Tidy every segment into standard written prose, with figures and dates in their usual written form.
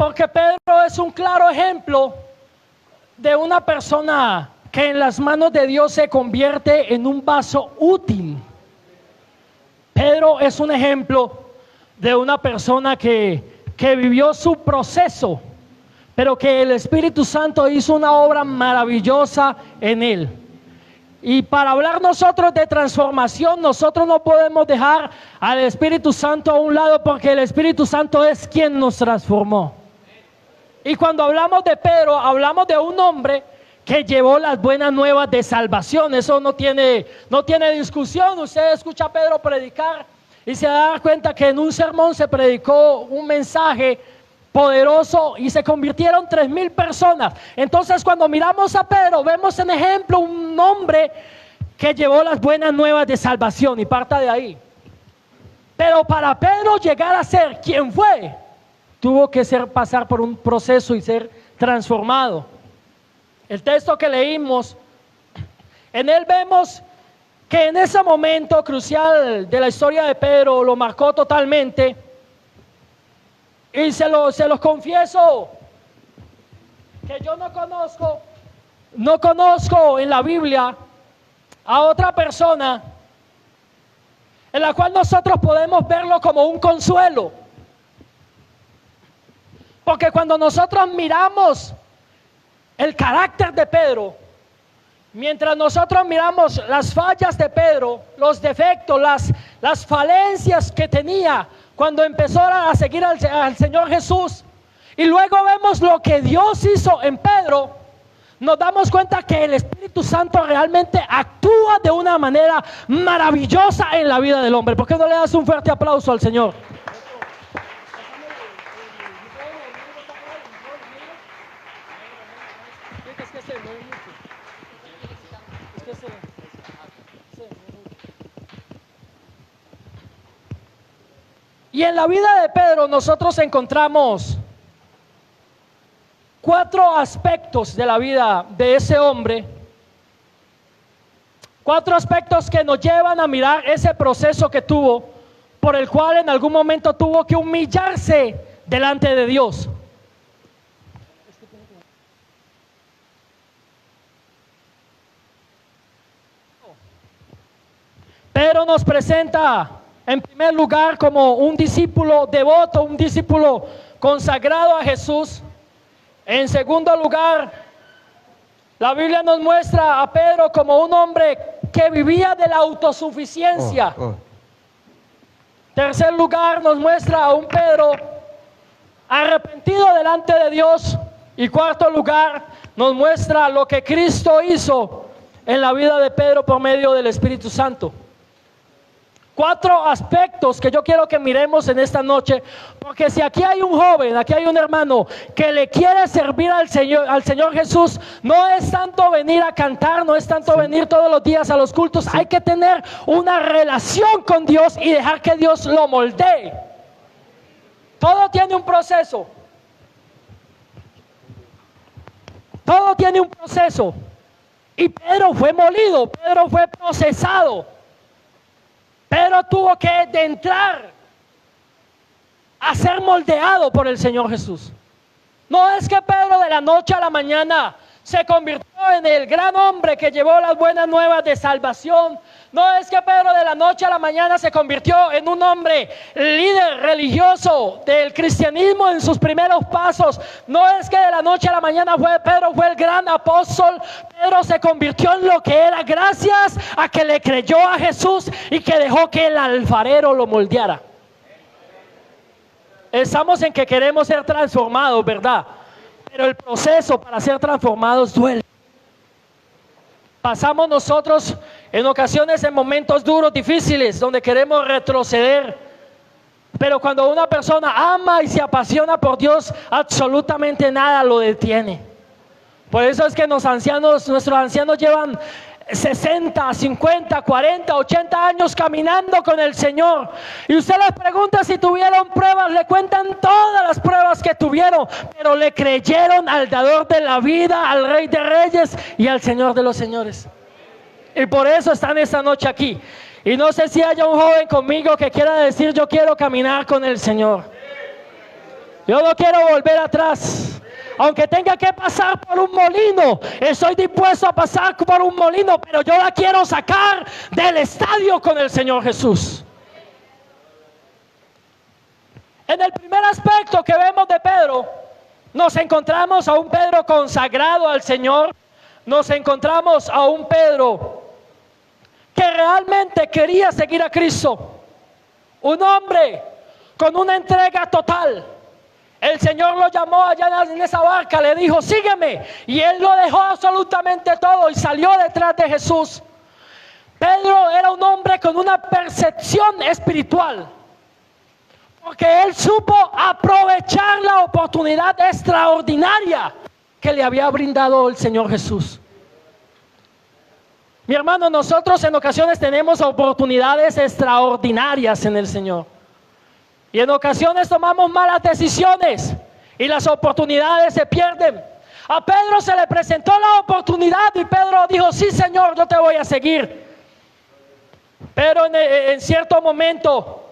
Porque Pedro es un claro ejemplo de una persona que en las manos de Dios se convierte en un vaso útil. Pedro es un ejemplo de una persona que vivió su proceso, pero que el Espíritu Santo hizo una obra maravillosa en él. Y para hablar nosotros de transformación, nosotros no podemos dejar al Espíritu Santo a un lado, porque el Espíritu Santo es quien nos transformó. Y cuando hablamos de Pedro, hablamos de un hombre que llevó las buenas nuevas de salvación. Eso no tiene discusión. Usted escucha a Pedro predicar y se da cuenta que en un sermón se predicó un mensaje poderoso y se convirtieron 3,000 personas. Entonces, cuando miramos a Pedro, vemos en ejemplo un hombre que llevó las buenas nuevas de salvación, y parta de ahí. Pero para Pedro llegar a ser quien fue, tuvo que pasar por un proceso y ser transformado. El texto que leímos, en él vemos que en ese momento crucial de la historia de Pedro lo marcó totalmente. Y se los confieso que yo no conozco en la Biblia a otra persona en la cual nosotros podemos verlo como un consuelo. Porque cuando nosotros miramos el carácter de Pedro, mientras nosotros miramos las fallas de Pedro, los defectos, las falencias que tenía cuando empezó a seguir al Señor Jesús, y luego vemos lo que Dios hizo en Pedro, nos damos cuenta que el Espíritu Santo realmente actúa de una manera maravillosa en la vida del hombre. ¿Por qué no le das un fuerte aplauso al Señor? Y en la vida de Pedro nosotros encontramos 4 aspectos de la vida de ese hombre, 4 aspectos que nos llevan a mirar ese proceso que tuvo, por el cual en algún momento tuvo que humillarse delante de Dios. Pedro nos presenta en primer lugar como un discípulo devoto, un discípulo consagrado a Jesús. En segundo lugar, la Biblia nos muestra a Pedro como un hombre que vivía de la autosuficiencia. Tercer lugar, nos muestra a un Pedro arrepentido delante de Dios. Y cuarto lugar, nos muestra lo que Cristo hizo en la vida de Pedro por medio del Espíritu Santo. 4 aspectos que yo quiero que miremos en esta noche, porque si aquí hay un joven, aquí hay un hermano que le quiere servir al Señor Jesús, no es tanto venir a cantar, no es tanto venir todos los días a los cultos, hay que tener una relación con Dios y dejar que Dios lo moldee. Todo tiene un proceso. Todo tiene un proceso. Y Pedro fue molido, Pedro fue procesado. Pedro tuvo que entrar a ser moldeado por el Señor Jesús. No es que Pedro de la noche a la mañana se convirtió en el gran hombre que llevó las buenas nuevas de salvación. No es que Pedro de la noche a la mañana se convirtió en un hombre líder religioso del cristianismo en sus primeros pasos. No es que de la noche a la mañana Pedro fue el gran apóstol. Pedro se convirtió en lo que era gracias a que le creyó a Jesús y que dejó que el alfarero lo moldeara. Estamos en que queremos ser transformados, ¿verdad? Pero el proceso para ser transformados duele. Pasamos nosotros en ocasiones en momentos duros, difíciles, donde queremos retroceder. Pero cuando una persona ama y se apasiona por Dios, absolutamente nada lo detiene. Por eso es que nuestros ancianos llevan 60, 50, 40, 80 años caminando con el Señor. Y usted les pregunta si tuvieron pruebas, le cuentan todas las pruebas que tuvieron, pero le creyeron al dador de la vida, al Rey de Reyes y al Señor de los Señores. Y por eso están esta noche aquí. Y no sé si haya un joven conmigo que quiera decir: yo quiero caminar con el Señor. Yo no quiero volver atrás. Aunque tenga que pasar por un molino, estoy dispuesto a pasar por un molino, pero yo la quiero sacar del estadio con el Señor Jesús. En el primer aspecto que vemos de Pedro, nos encontramos a un Pedro consagrado al Señor. Nos encontramos a un Pedro que realmente quería seguir a Cristo. Un hombre con una entrega total. El Señor lo llamó allá en esa barca, le dijo, sígueme. Y él lo dejó absolutamente todo y salió detrás de Jesús. Pedro era un hombre con una percepción espiritual, porque él supo aprovechar la oportunidad extraordinaria que le había brindado el Señor Jesús. Mi hermano, nosotros en ocasiones tenemos oportunidades extraordinarias en el Señor. Y en ocasiones tomamos malas decisiones y las oportunidades se pierden. A Pedro se le presentó la oportunidad y Pedro dijo, sí Señor, yo te voy a seguir. Pero en cierto momento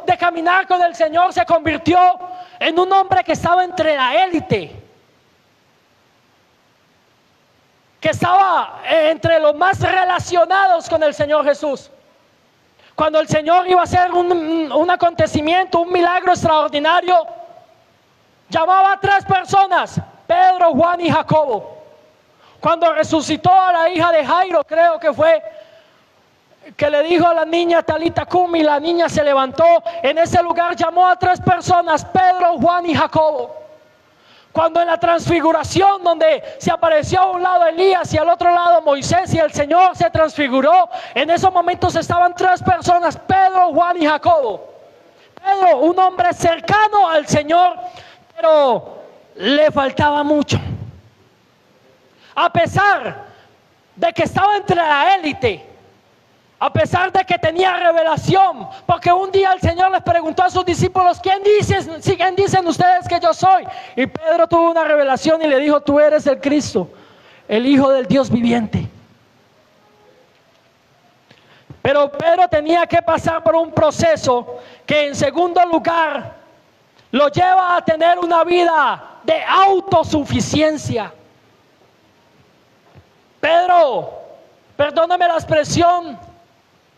de caminar con el Señor se convirtió en un hombre que estaba entre la élite, que estaba entre los más relacionados con el Señor Jesús. Cuando el Señor iba a hacer un acontecimiento, un milagro extraordinario, llamaba a 3 personas, Pedro, Juan y Jacobo. Cuando resucitó a la hija de Jairo, creo que fue, que le dijo a la niña Talita Cumi, la niña se levantó. En ese lugar llamó a 3 personas, Pedro, Juan y Jacobo. Cuando en la transfiguración, donde se apareció a un lado Elías y al otro lado Moisés y el Señor se transfiguró, en esos momentos estaban 3 personas, Pedro, Juan y Jacobo. Pedro, un hombre cercano al Señor, pero le faltaba mucho. A pesar de que estaba entre la élite, a pesar de que tenía revelación, porque un día el Señor les preguntó a sus discípulos, ¿quién dicen ustedes que yo soy? Y Pedro tuvo una revelación y le dijo, tú eres el Cristo, el Hijo del Dios viviente. Pero Pedro tenía que pasar por un proceso que en segundo lugar lo lleva a tener una vida de autosuficiencia. Pedro, perdóname la expresión,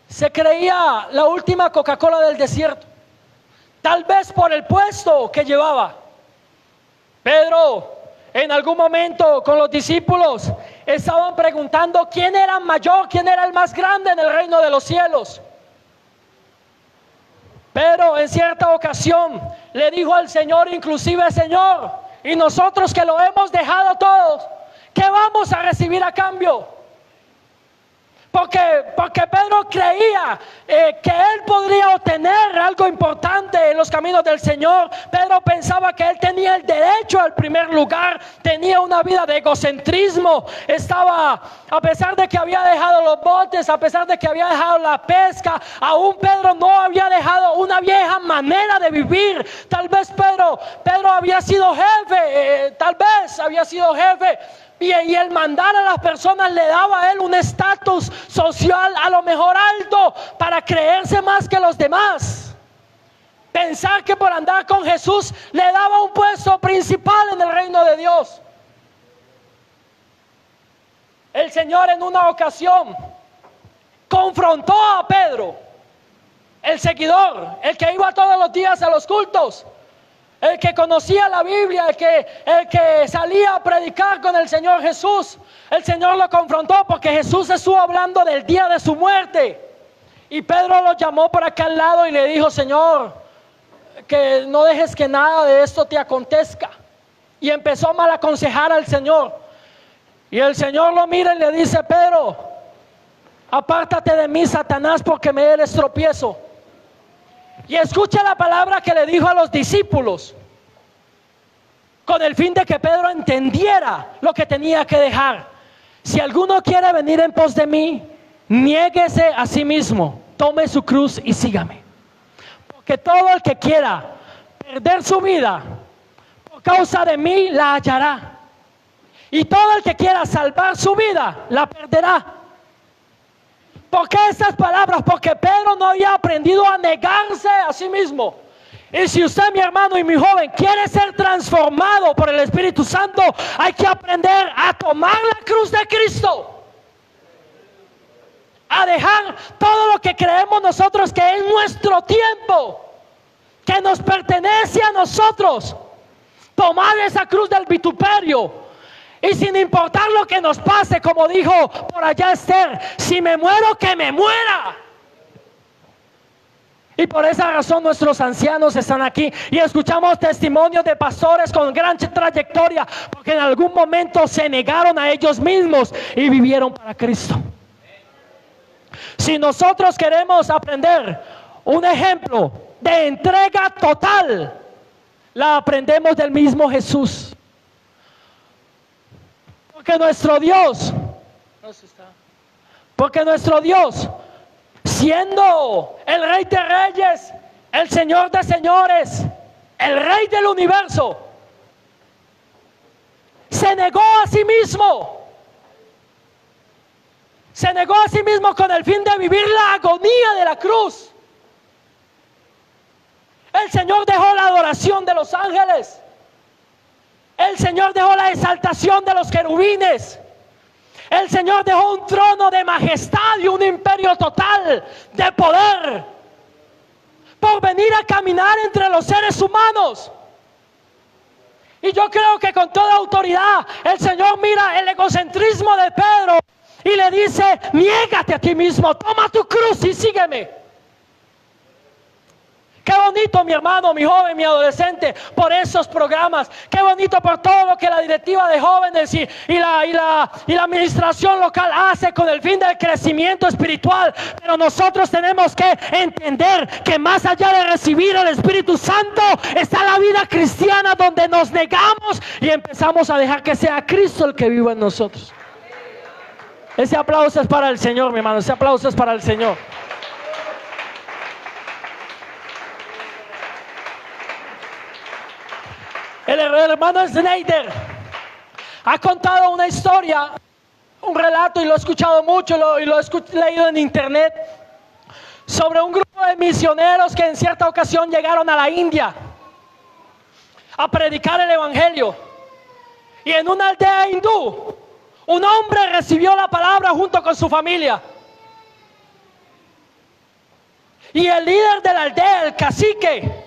se creía la última Coca-Cola del desierto, tal vez por el puesto que llevaba. Pedro, en algún momento con los discípulos, estaban preguntando quién era mayor, quién era el más grande en el reino de los cielos. Pero en cierta ocasión le dijo al Señor, inclusive, Señor, y nosotros que lo hemos dejado todos, ¿qué vamos a recibir a cambio? Porque Pedro creía que él podría obtener algo importante en los caminos del Señor. Pedro pensaba que él tenía el derecho al primer lugar, tenía una vida de egocentrismo. Estaba, a pesar de que había dejado los botes, a pesar de que había dejado la pesca, aún Pedro no había dejado una vieja manera de vivir. Tal vez Pedro había sido jefe, y el mandar a las personas le daba a él un estatus social a lo mejor alto para creerse más que los demás. Pensar que por andar con Jesús le daba un puesto principal en el reino de Dios. El Señor en una ocasión confrontó a Pedro, el seguidor, el que iba todos los días a los cultos, el que conocía la Biblia, el que salía a predicar con el Señor Jesús. El Señor lo confrontó porque Jesús estuvo hablando del día de su muerte. Y Pedro lo llamó por acá al lado y le dijo, Señor, que no dejes que nada de esto te acontezca. Y empezó a mal aconsejar al Señor. Y el Señor lo mira y le dice, Pedro, apártate de mí, Satanás, porque me eres tropiezo. Y escucha la palabra que le dijo a los discípulos, con el fin de que Pedro entendiera lo que tenía que dejar. Si alguno quiere venir en pos de mí, niéguese a sí mismo, tome su cruz y sígame. Porque todo el que quiera perder su vida por causa de mí, la hallará. Y todo el que quiera salvar su vida, la perderá. ¿Por qué estas palabras? Porque Pedro no había aprendido a negarse a sí mismo. Y si usted, mi hermano y mi joven, quiere ser transformado por el Espíritu Santo, hay que aprender a tomar la cruz de Cristo, a dejar todo lo que creemos nosotros que es nuestro tiempo, que nos pertenece a nosotros, tomar esa cruz del vituperio y sin importar lo que nos pase, como dijo por allá Esther, si me muero, que me muera. Y por esa razón nuestros ancianos están aquí y escuchamos testimonios de pastores con gran trayectoria, porque en algún momento se negaron a ellos mismos y vivieron para Cristo. Si nosotros queremos aprender un ejemplo de entrega total, la aprendemos del mismo Jesús. Porque nuestro Dios, siendo el Rey de Reyes, el Señor de Señores, el Rey del universo, se negó a sí mismo. Se negó a sí mismo con el fin de vivir la agonía de la cruz. El Señor dejó la adoración de los ángeles. El Señor dejó la exaltación de los querubines. El Señor dejó un trono de majestad y un imperio total de poder por venir a caminar entre los seres humanos. Y yo creo que con toda autoridad el Señor mira el egocentrismo de Pedro y le dice: niégate a ti mismo, toma tu cruz y sígueme. Qué bonito, mi hermano, mi joven, mi adolescente, por esos programas. Qué bonito por todo lo que la directiva de jóvenes y la administración local hace con el fin del crecimiento espiritual. Pero nosotros tenemos que entender que más allá de recibir el Espíritu Santo está la vida cristiana, donde nos negamos y empezamos a dejar que sea Cristo el que viva en nosotros. Ese aplauso es para el Señor, mi hermano. Ese aplauso es para el Señor. El hermano Schneider ha contado una historia, un relato, y lo he escuchado mucho y lo he leído en internet, sobre un grupo de misioneros que en cierta ocasión llegaron a la India a predicar el evangelio. Y en una aldea hindú, un hombre recibió la palabra junto con su familia. Y el líder de la aldea, el cacique,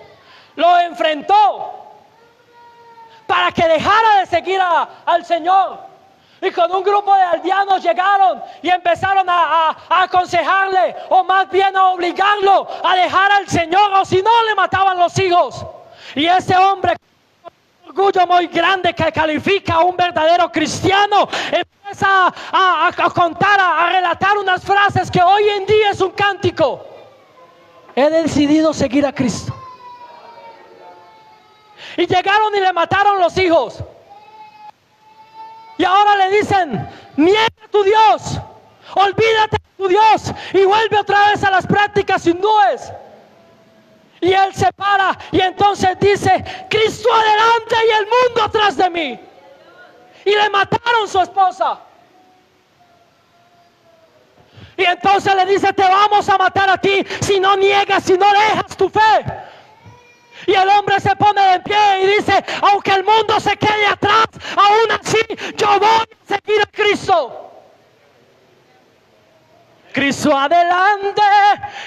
lo enfrentó para que dejara de seguir al Señor. Y con un grupo de aldeanos llegaron y empezaron a aconsejarle, o más bien a obligarlo a dejar al Señor, o si no le mataban los hijos. Y ese hombre, con un orgullo muy grande que califica a un verdadero cristiano, empieza a contar, a relatar unas frases que hoy en día es un cántico: he decidido seguir a Cristo. Y llegaron y le mataron los hijos. Y ahora le dicen: niega a tu Dios, olvídate de tu Dios y vuelve otra vez a las prácticas hindúes. Y él se para y entonces dice: Cristo adelante y el mundo atrás de mí. Y le mataron su esposa. Y entonces le dice: te vamos a matar a ti si no niegas, si no dejas tu fe. Y el hombre se pone de pie y dice: aunque el mundo se quede atrás, aún así yo voy a seguir a Cristo. Cristo adelante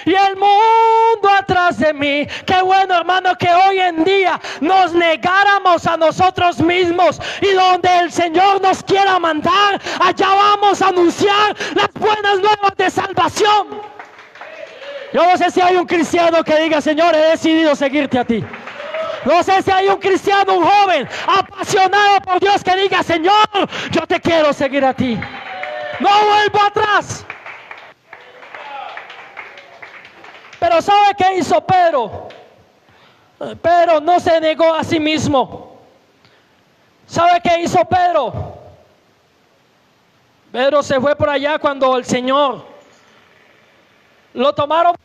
y el mundo atrás de mí. Qué bueno, hermano, que hoy en día nos negáramos a nosotros mismos, y donde el Señor nos quiera mandar, allá vamos a anunciar las buenas nuevas de salvación. Yo no sé si hay un cristiano que diga: Señor, he decidido seguirte a ti. No sé si hay un cristiano, un joven apasionado por Dios, que diga: Señor, yo te quiero seguir a ti. No vuelvo atrás. Pero ¿sabe qué hizo Pedro? Pedro no se negó a sí mismo. ¿Sabe qué hizo Pedro? Pedro se fue por allá cuando el Señor lo tomaron.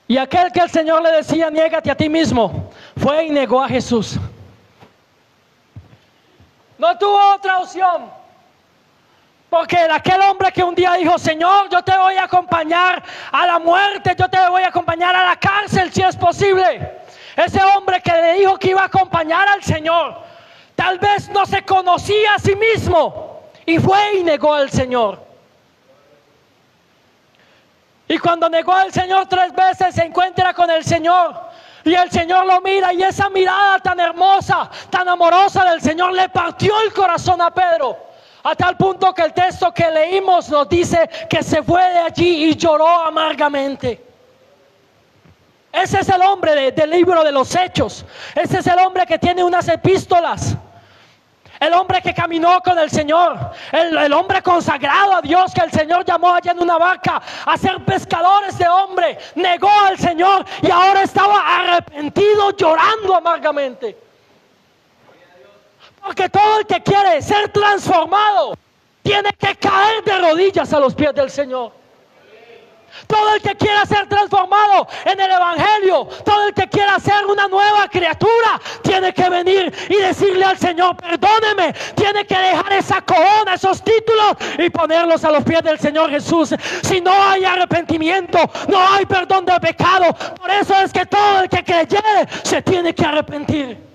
Y aquel que el Señor le decía: niégate a ti mismo, fue y negó a Jesús. No tuvo otra opción. Porque aquel hombre que un día dijo: Señor, yo te voy a acompañar a la muerte, yo te voy a acompañar a la cárcel si es posible. Ese hombre que le dijo que iba a acompañar al Señor, tal vez no se conocía a sí mismo y fue y negó al Señor. Y cuando negó al Señor 3 veces, se encuentra con el Señor. Y el Señor lo mira, y esa mirada tan hermosa, tan amorosa del Señor le partió el corazón a Pedro. A tal punto que el texto que leímos nos dice que se fue de allí y lloró amargamente. Ese es el hombre del libro de los Hechos. Ese es el hombre que tiene unas epístolas. El hombre que caminó con el Señor, el hombre consagrado a Dios que el Señor llamó allá en una barca a ser pescadores de hombre, negó al Señor y ahora estaba arrepentido, llorando amargamente. Porque todo el que quiere ser transformado tiene que caer de rodillas a los pies del Señor. Todo el que quiera ser transformado en el Evangelio, todo el que quiera ser una nueva criatura, tiene que venir y decirle al Señor: perdóneme. Tiene que dejar esa corona, esos títulos, y ponerlos a los pies del Señor Jesús. Si no hay arrepentimiento, no hay perdón de pecado. Por eso es que todo el que creyere se tiene que arrepentir.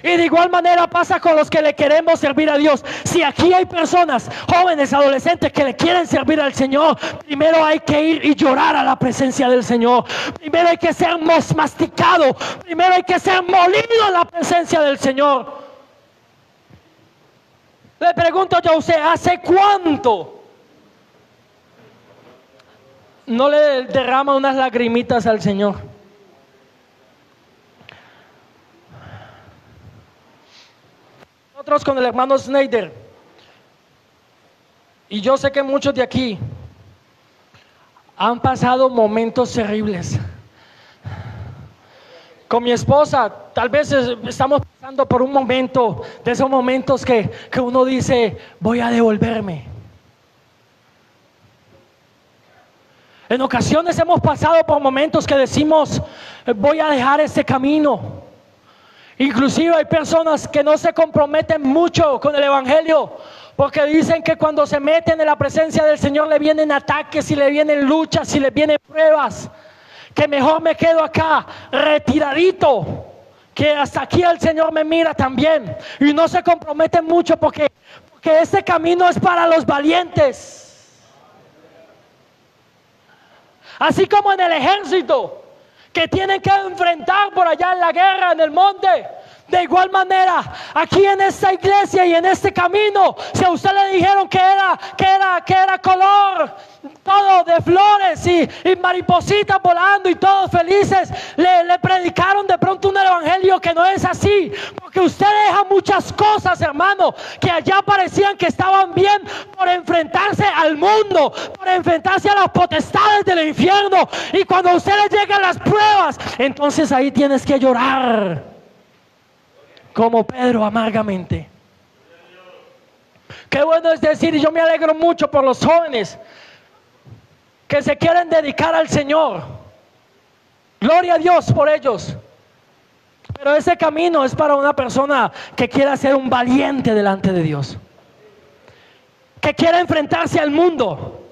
Y de igual manera pasa con los que le queremos servir a Dios. Si aquí hay personas, jóvenes, adolescentes, que le quieren servir al Señor, primero hay que ir y llorar a la presencia del Señor. Primero hay que ser masticado. Primero hay que ser molido en la presencia del Señor. Le pregunto yo a usted: ¿hace cuánto no le derrama unas lagrimitas al Señor? Nosotros con el hermano Snyder, y yo sé que muchos de aquí han pasado momentos terribles. Con mi esposa, tal vez estamos pasando por un momento, de esos momentos que uno dice: voy a devolverme. En ocasiones hemos pasado por momentos que decimos: voy a dejar este camino. Inclusive hay personas que no se comprometen mucho con el Evangelio, porque dicen que cuando se meten en la presencia del Señor le vienen ataques y le vienen luchas y le vienen pruebas, que mejor me quedo acá retiradito, que hasta aquí el Señor me mira también. Y no se comprometen mucho porque este camino es para los valientes. Así como en el ejército, que tienen que enfrentar por allá en la guerra, en el monte. De igual manera, aquí en esta iglesia y en este camino, si a usted le dijeron que era color todo de flores y maripositas volando y todos felices, le predicaron de pronto un evangelio que no es así. Porque usted deja muchas cosas, hermano, que allá parecían que estaban bien, por enfrentarse al mundo, por enfrentarse a las potestades del infierno. Y cuando a usted le llegan las pruebas, entonces ahí tienes que llorar, como Pedro, amargamente. Qué bueno es decir, y yo me alegro mucho por los jóvenes que se quieren dedicar al Señor. Gloria a Dios por ellos. Pero ese camino es para una persona que quiera ser un valiente delante de Dios, que quiera enfrentarse al mundo,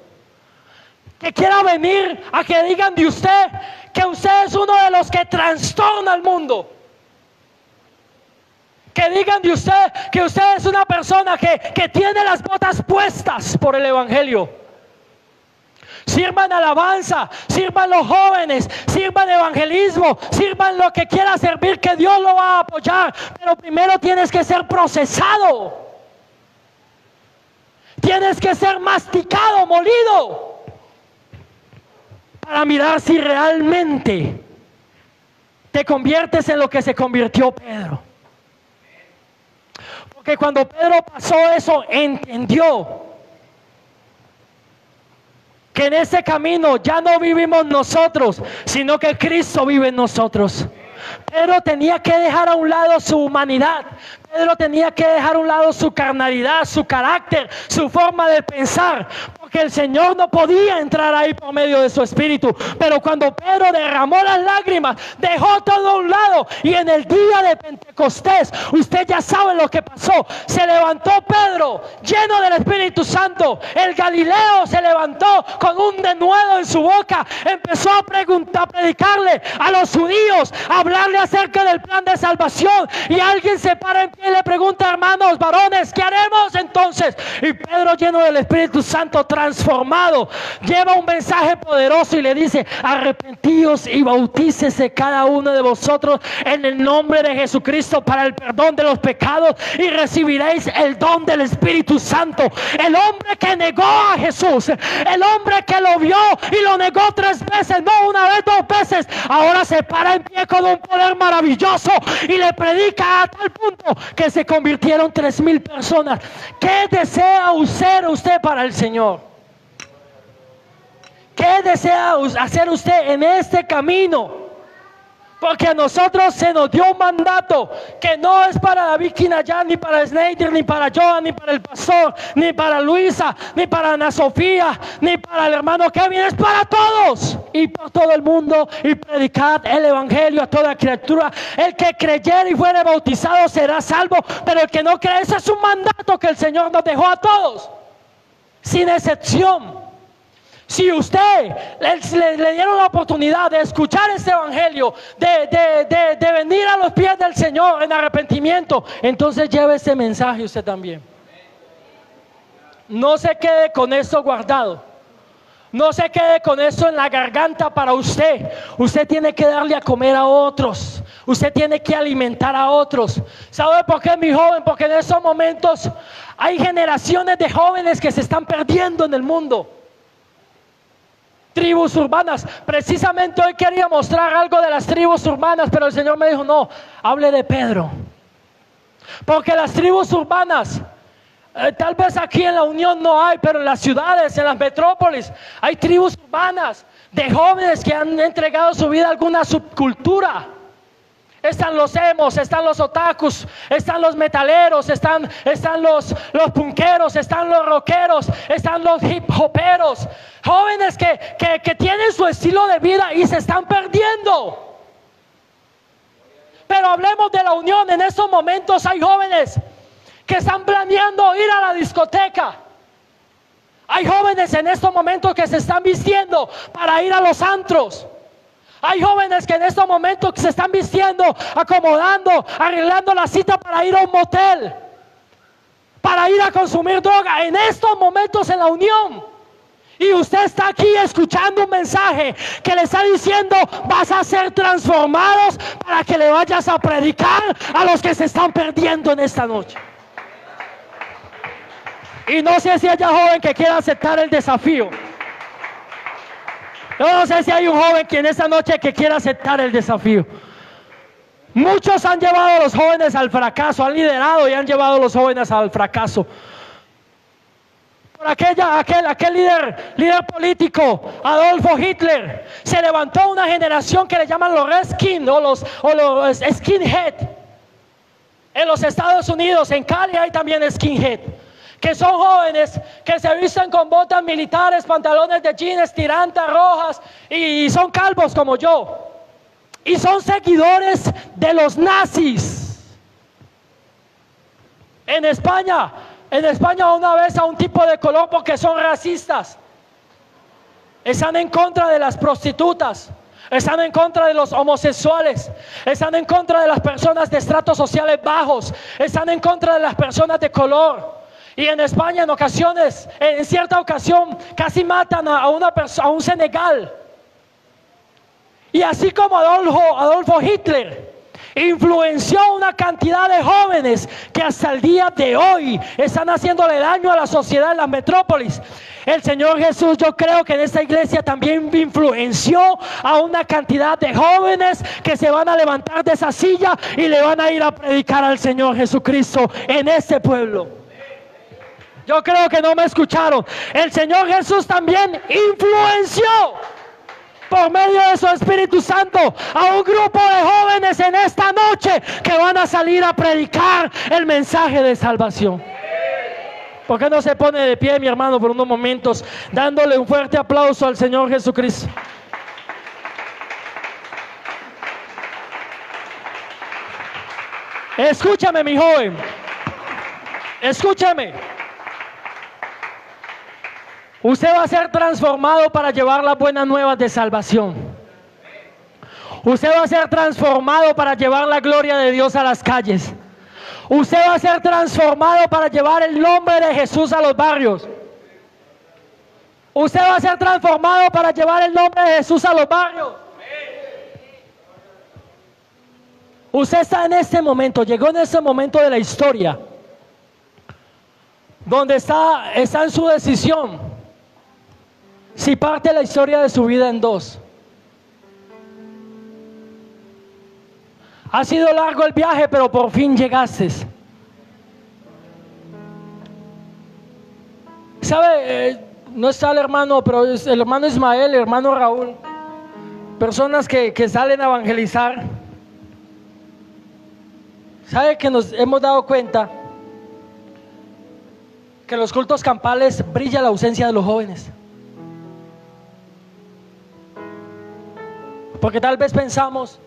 que quiera venir a que digan de usted que usted es uno de los que trastorna al mundo. Que digan de usted que usted es una persona que tiene las botas puestas por el Evangelio. Sirvan alabanza, sirvan los jóvenes, sirvan evangelismo, sirvan lo que quiera servir, que Dios lo va a apoyar. Pero primero tienes que ser procesado. Tienes que ser masticado, molido, para mirar si realmente te conviertes en lo que se convirtió Pedro. Porque cuando Pedro pasó eso, entendió que en ese camino ya no vivimos nosotros, sino que Cristo vive en nosotros. Pedro tenía que dejar a un lado su humanidad. Pedro tenía que dejar a un lado su carnalidad, su carácter, su forma de pensar. Porque que el Señor no podía entrar ahí por medio de su espíritu. Pero cuando Pedro derramó las lágrimas, dejó todo a un lado, y en el día de Pentecostés, usted ya sabe lo que pasó. Se levantó Pedro lleno del Espíritu Santo. El Galileo se levantó con un denuedo en su boca, empezó a predicarle a los judíos, a hablarle acerca del plan de salvación. Y alguien se para en pie y le pregunta: hermanos varones, ¿qué haremos entonces? Y Pedro, lleno del Espíritu Santo, transformado, lleva un mensaje poderoso y le dice: arrepentíos y bautícese cada uno de vosotros en el nombre de Jesucristo para el perdón de los pecados, y recibiréis el don del Espíritu Santo. El hombre que negó a Jesús, el hombre que lo vio y lo negó 3 veces, no una vez, 2 veces, ahora se para en pie con un poder maravilloso y le predica a tal punto que se convirtieron 3,000 personas. ¿Qué desea usted para el Señor? ¿Qué desea hacer usted en este camino? Porque a nosotros se nos dio un mandato que no es para David Quinayán, ni para Snyder, ni para Joan, ni para el pastor, ni para Luisa, ni para Ana Sofía, ni para el hermano Kevin. Es para todos y por todo el mundo, y predicad el evangelio a toda criatura. El que creyere y fuere bautizado será salvo, pero el que no cree, ese es un mandato que el Señor nos dejó a todos, sin excepción. Si usted le dieron la oportunidad de escuchar este evangelio, de venir a los pies del Señor en arrepentimiento, entonces lleve ese mensaje usted también. No se quede con eso guardado. No se quede con eso en la garganta para usted. Usted tiene que darle a comer a otros. Usted tiene que alimentar a otros. ¿Sabe por qué, mi joven? Porque en esos momentos hay generaciones de jóvenes que se están perdiendo en el mundo. Tribus urbanas. Precisamente hoy quería mostrar algo de las tribus urbanas, pero el Señor me dijo: no, hable de Pedro. Porque las tribus urbanas, tal vez aquí en la Unión no hay, pero en las ciudades, en las metrópolis, hay tribus urbanas de jóvenes que han entregado su vida a alguna subcultura. Están los emos, están los otakus, están los metaleros, están los punkeros, están los rockeros, están los hip hoperos. Jóvenes que tienen su estilo de vida y se están perdiendo. Pero hablemos de la Unión. En estos momentos hay jóvenes que están planeando ir a la discoteca. Hay jóvenes en estos momentos que se están vistiendo para ir a los antros. Hay jóvenes que en estos momentos se están vistiendo, acomodando, arreglando la cita para ir a un motel, para ir a consumir droga. En estos momentos en la Unión. Y usted está aquí escuchando un mensaje que le está diciendo: vas a ser transformados para que le vayas a predicar a los que se están perdiendo en esta noche. Y no sé si haya joven que quiera aceptar el desafío. Yo no sé si hay un joven que en esta noche que quiera aceptar el desafío. Muchos han llevado a los jóvenes al fracaso, han liderado y han llevado a los jóvenes al fracaso. Por aquel líder político, Adolfo Hitler, se levantó una generación que le llaman los Redskins o los Skinhead. En los Estados Unidos, en Cali, hay también Skinhead, que son jóvenes que se visten con botas militares, pantalones de jeans, tirantas rojas, y son calvos como yo, y son seguidores de los nazis. En España una vez a un tipo de color, porque son racistas, están en contra de las prostitutas, están en contra de los homosexuales, están en contra de las personas de estratos sociales bajos, están en contra de las personas de color. Y en España en cierta ocasión, casi matan a un Senegal. Y así como Adolfo Hitler influenció una cantidad de jóvenes que hasta el día de hoy están haciéndole daño a la sociedad en las metrópolis, el Señor Jesús, yo creo que en esta iglesia también influenció a una cantidad de jóvenes que se van a levantar de esa silla y le van a ir a predicar al Señor Jesucristo en este pueblo. Yo creo que no me escucharon. El Señor Jesús también influenció por medio de su Espíritu Santo a un grupo de jóvenes en esta noche que van a salir a predicar el mensaje de salvación. ¿Por qué no se pone de pie, mi hermano, por unos momentos, dándole un fuerte aplauso al Señor Jesucristo? Escúchame, mi joven. Escúchame. Usted va a ser transformado para llevar las buenas nuevas de salvación. Usted va a ser transformado para llevar la gloria de Dios a las calles. Usted va a ser transformado para llevar el nombre de Jesús a los barrios. Usted va a ser transformado para llevar el nombre de Jesús a los barrios. Usted está en este momento, llegó en este momento de la historia, donde está en su decisión si parte la historia de su vida en dos. Ha sido largo el viaje, pero por fin llegaste. ¿Sabe? No está el hermano, pero es el hermano Ismael, el hermano Raúl. Personas que salen a evangelizar. ¿Sabe que nos hemos dado cuenta que en los cultos campales brilla la ausencia de los jóvenes? Porque tal vez pensamos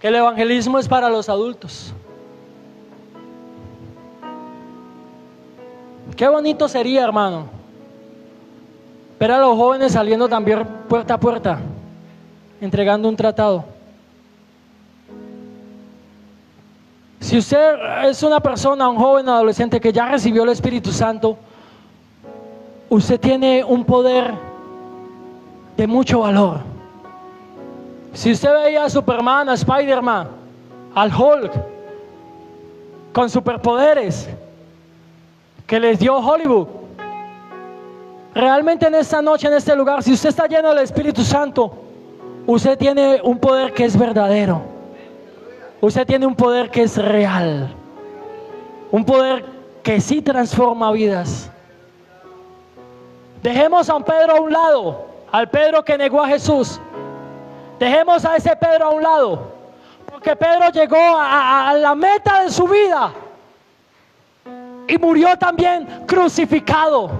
que el evangelismo es para los adultos. Qué bonito sería, hermano, ver a los jóvenes saliendo también puerta a puerta, entregando un tratado. Si usted es una persona, un joven adolescente que ya recibió el Espíritu Santo, usted tiene un poder de mucho valor. Si usted veía a Superman, a Spider-Man, al Hulk, con superpoderes que les dio Hollywood, realmente en esta noche, en este lugar, si usted está lleno del Espíritu Santo, usted tiene un poder que es verdadero. Usted tiene un poder que es real, un poder que sí transforma vidas. Dejemos a un Pedro a un lado, al Pedro que negó a Jesús. Dejemos a ese Pedro a un lado, porque Pedro llegó a la meta de su vida y murió también crucificado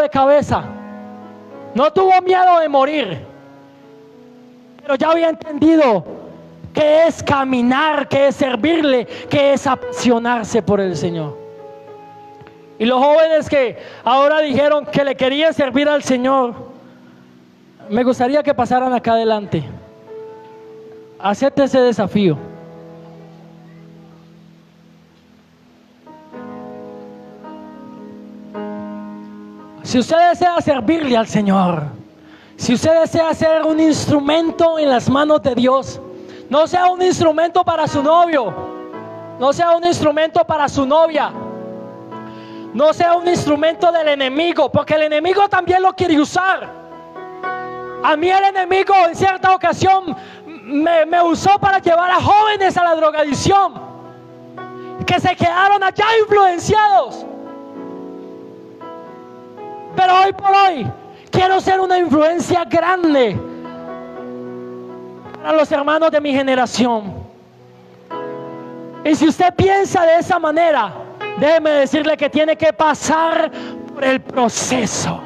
de cabeza. No tuvo miedo de morir, pero ya había entendido que es caminar, que es servirle, que es apasionarse por el Señor. Y los jóvenes que ahora dijeron que le querían servir al Señor, me gustaría que pasaran acá adelante. Acepte ese desafío. Si usted desea servirle al Señor, si usted desea ser un instrumento en las manos de Dios, no sea un instrumento para su novio, no sea un instrumento para su novia, no sea un instrumento del enemigo, porque el enemigo también lo quiere usar. A mí el enemigo en cierta ocasión me usó para llevar a jóvenes a la drogadicción, que se quedaron allá influenciados. Pero hoy por hoy quiero ser una influencia grande para los hermanos de mi generación. Y si usted piensa de esa manera, déjeme decirle que tiene que pasar por el proceso.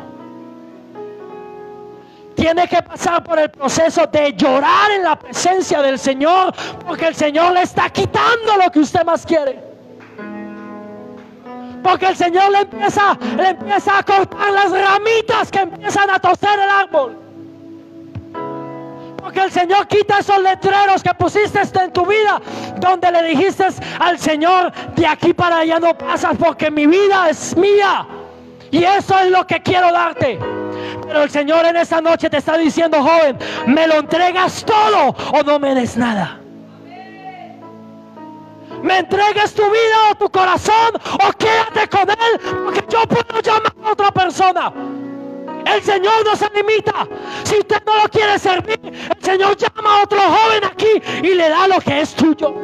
Tiene que pasar por el proceso de llorar en la presencia del Señor, porque el Señor le está quitando lo que usted más quiere. Porque el Señor le empieza a cortar las ramitas que empiezan a torcer el árbol. Porque el Señor quita esos letreros que pusiste en tu vida, donde le dijiste al Señor: de aquí para allá no pasas, porque mi vida es mía y eso es lo que quiero darte. Pero el Señor en esta noche te está diciendo: joven, ¿me lo entregas todo o no me des nada? ¿Me entregues tu vida o tu corazón o quédate con Él? Porque yo puedo llamar a otra persona. El Señor no se limita. Si usted no lo quiere servir, el Señor llama a otro joven aquí y le da lo que es tuyo.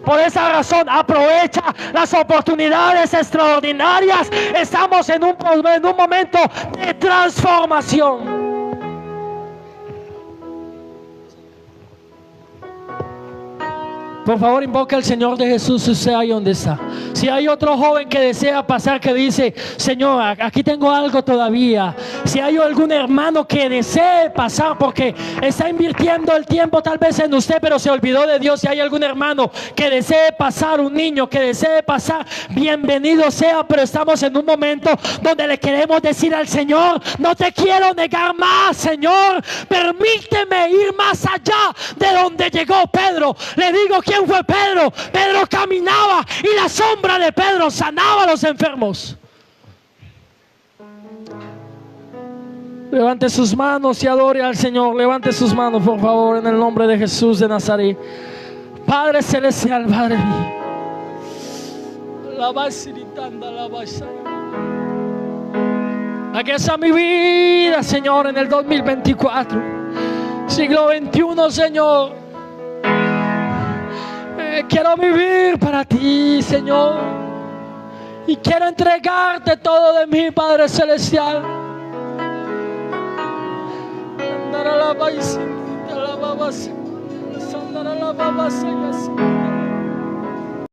Por esa razón, aprovecha las oportunidades extraordinarias. Estamos en un momento de transformación. Por favor, invoca al Señor de Jesús, usted ahí donde está. Si hay otro joven que desea pasar, que dice: Señor, aquí tengo algo todavía. Si hay algún hermano que desee pasar porque está invirtiendo el tiempo tal vez en usted, pero se olvidó de Dios. Si hay algún hermano que desee pasar, un niño que desee pasar, bienvenido sea. Pero estamos en un momento donde le queremos decir al Señor: no te quiero negar más, Señor. Permíteme ir más allá de donde llegó Pedro. Le digo: ¿quién fue Pedro? Pedro caminaba y la sombra de Pedro sanaba a los enfermos. Levante sus manos y adore al Señor. Levante sus manos, por favor, en el nombre de Jesús de Nazaret. Padre celestial, Padre mío, aquí está mi vida, Señor, en el 2024, siglo XXI, Señor. Quiero vivir para ti, Señor, y quiero entregarte todo de mí, Padre celestial. Andar a la